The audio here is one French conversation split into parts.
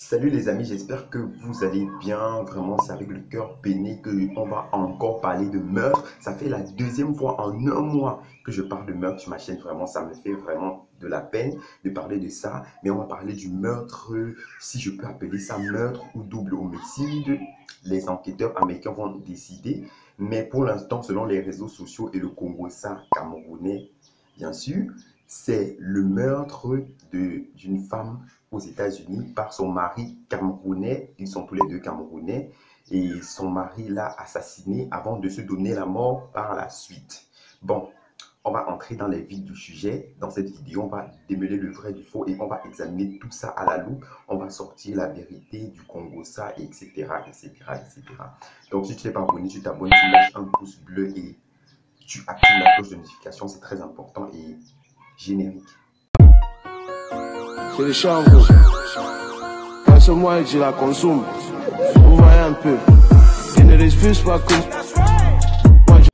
Salut les amis, j'espère que vous allez bien. Vraiment, c'est avec le cœur peiné qu'on va encore parler de meurtre. Ça fait la deuxième fois en un mois que je parle de meurtre sur ma chaîne. Vraiment, ça me fait vraiment de la peine de parler de ça. Mais on va parler du meurtre, si je peux appeler ça meurtre ou double homicide. Les enquêteurs américains vont décider. Mais pour l'instant, selon les réseaux sociaux et le Congo-Ça camerounais, bien sûr, c'est le meurtre d'une femme aux États-Unis par son mari camerounais. Ils sont tous les deux camerounais. Et son mari l'a assassiné avant de se donner la mort par la suite. Bon, on va entrer dans les vifs du sujet. Dans cette vidéo, on va démêler le vrai du faux et on va examiner tout ça à la loupe. On va sortir la vérité du Congo-Ça, etc., etc., etc. Donc, si tu n'es pas abonné, tu t'abonnes, tu lâches un pouce bleu et tu actives la cloche de notification. C'est très important et générique. C'est le chanvre. Passe-moi et je la consomme. Vous voyez un peu. Je ne refuse pas que...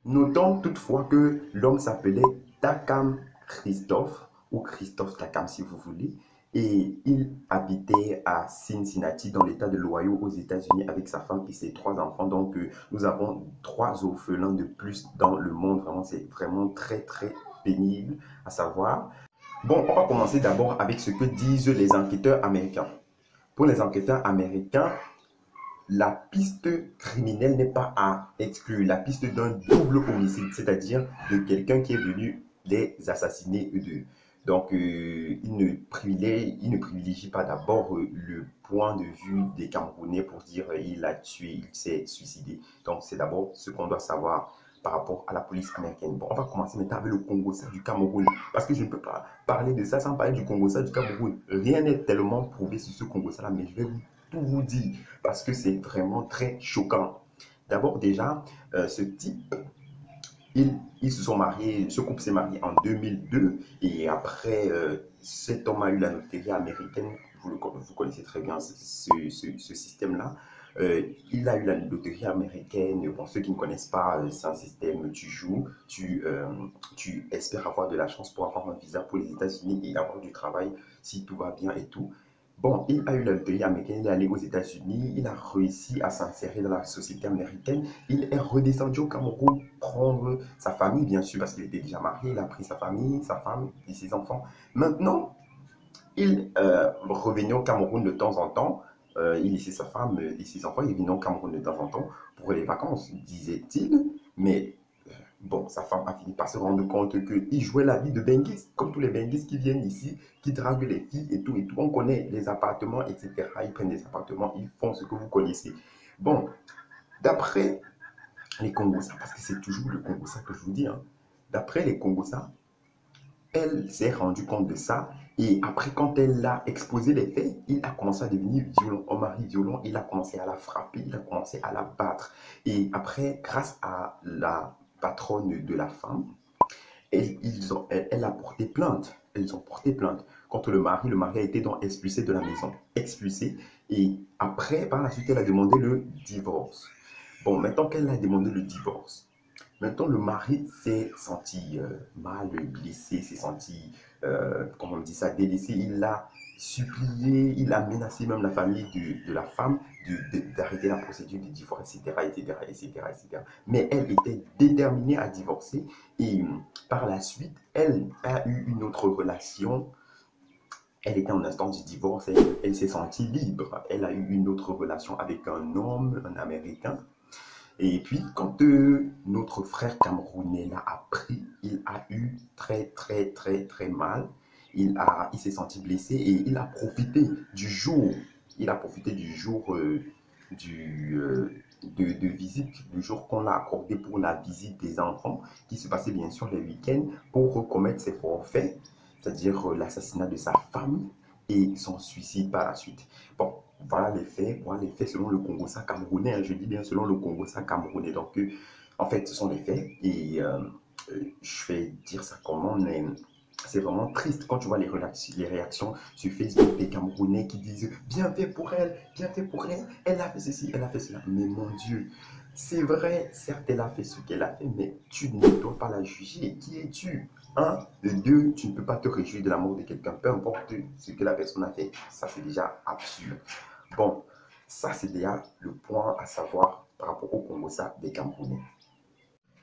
Notons toutefois que l'homme s'appelait Takam Christophe, ou Christophe Takam si vous voulez, et il habitait à Cincinnati, dans l'état de l'Ohio, aux États-Unis, avec sa femme et ses trois enfants. Donc, nous avons trois orphelins de plus dans le monde. Vraiment, c'est vraiment très, très pénible à savoir. Bon, on va commencer d'abord avec ce que disent les enquêteurs américains. Pour les enquêteurs américains, la piste criminelle n'est pas à exclure. La piste d'un double homicide, c'est-à-dire de quelqu'un qui est venu les assassiner eux deux. Donc, il ne privilégie pas d'abord le point de vue des Camerounais pour dire il a tué, il s'est suicidé. Donc, c'est d'abord ce qu'on doit savoir par rapport à la police américaine. Bon, on va commencer maintenant avec le Congo-Ça du Cameroun. Parce que je ne peux pas parler de ça sans parler du Congo-Ça du Cameroun. Rien n'est tellement prouvé sur ce Congo-Ça-là, mais je vais tout vous dire parce que c'est vraiment très choquant. D'abord déjà, ce type, ils se sont mariés, ce couple s'est marié en 2002 et après, cet homme a eu la notoriété américaine, vous connaissez très bien ce système-là. Il a eu la loterie américaine. Pour ceux qui ne connaissent pas, c'est un système, tu joues, tu espères avoir de la chance pour avoir un visa pour les États-Unis et avoir du travail si tout va bien et tout. Bon, il a eu la loterie américaine, il est allé aux États-Unis, il a réussi à s'insérer dans la société américaine. Il est redescendu au Cameroun prendre sa famille, bien sûr, parce qu'il était déjà marié. Il a pris sa famille, sa femme et ses enfants. Maintenant, il revenait au Cameroun de temps en temps. Il laissait sa femme et ses enfants. Il venait au Cameroun de temps en temps pour les vacances, disait-il. Mais bon, sa femme a fini par se rendre compte qu'il jouait la vie de benguistes, comme tous les benguistes qui viennent ici, qui draguent les filles et tout et tout. On connaît les appartements, etc. Ils prennent des appartements, ils font ce que vous connaissez. Bon, d'après les Congos, parce que c'est toujours le Congo-Ça que je vous dis, hein. D'après les Congos-Ça, elle s'est rendue compte de ça et après, quand elle a exposé les faits, il a commencé à devenir violent, un mari violent. Il a commencé à la frapper, il a commencé à la battre. Et après, grâce à la patronne de la femme, elle a porté plainte. Elles ont porté plainte contre le mari. Le mari a été donc expulsé de la maison, expulsé. Et après, par la suite, elle a demandé le divorce. Bon, maintenant qu'elle a demandé le divorce, maintenant le mari s'est senti mal, blessé, s'est senti, comment on dit ça, délaissé. Il a supplié, il a menacé même la famille de la femme d'arrêter la procédure de divorce, etc., etc., etc., etc. Mais elle était déterminée à divorcer et par la suite, elle a eu une autre relation. Elle était en instance du divorce, elle s'est sentie libre. Elle a eu une autre relation avec un homme, un Américain. Et puis, quand notre frère camerounais l'a appris, il a eu très, très, très, très mal. Il s'est senti blessé et il a profité du jour. Il a profité du jour de visite, du jour qu'on l'a accordé pour la visite des enfants, qui se passait bien sûr les week-ends, pour commettre ses forfaits, c'est-à-dire l'assassinat de sa femme et son suicide par la suite. Bon, voilà les faits selon le Congo-Ça camerounais, hein, je dis bien selon le Congo-Ça camerounais. Donc, en fait, ce sont les faits et je vais dire ça comment, mais c'est vraiment triste quand tu vois les réactions sur Facebook des Camerounais qui disent bien fait pour elle, elle a fait ceci, elle a fait cela. Mais mon Dieu, c'est vrai, certes, elle a fait ce qu'elle a fait, mais tu ne dois pas la juger. Qui es-tu? Un, de deux, tu ne peux pas te réjouir de la mort de quelqu'un, peu importe ce que la personne a fait. Ça, c'est déjà absurde. Bon, ça c'est déjà le point à savoir par rapport au Congo-Ça des Camerounais.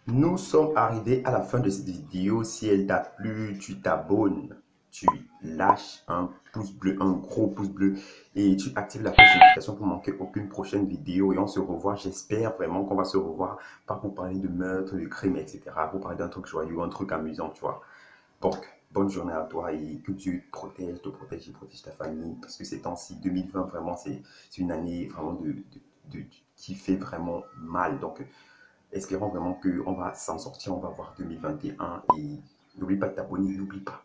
Nous sommes arrivés à la fin de cette vidéo. Si elle t'a plu, tu t'abonnes, tu lâches un pouce bleu, un gros pouce bleu et tu actives la cloche de notification pour manquer aucune prochaine vidéo. Et on se revoit, j'espère vraiment qu'on va se revoir, pas pour parler de meurtre, de crime, etc. Pour parler d'un truc joyeux, un truc amusant, tu vois. Donc, bonne journée à toi et que Dieu te protège et protège ta famille. Parce que ces temps-ci, 2020, vraiment, c'est une année vraiment qui fait vraiment mal. Donc, espérons vraiment qu'on va s'en sortir. On va voir 2021 et n'oublie pas de t'abonner, n'oublie pas.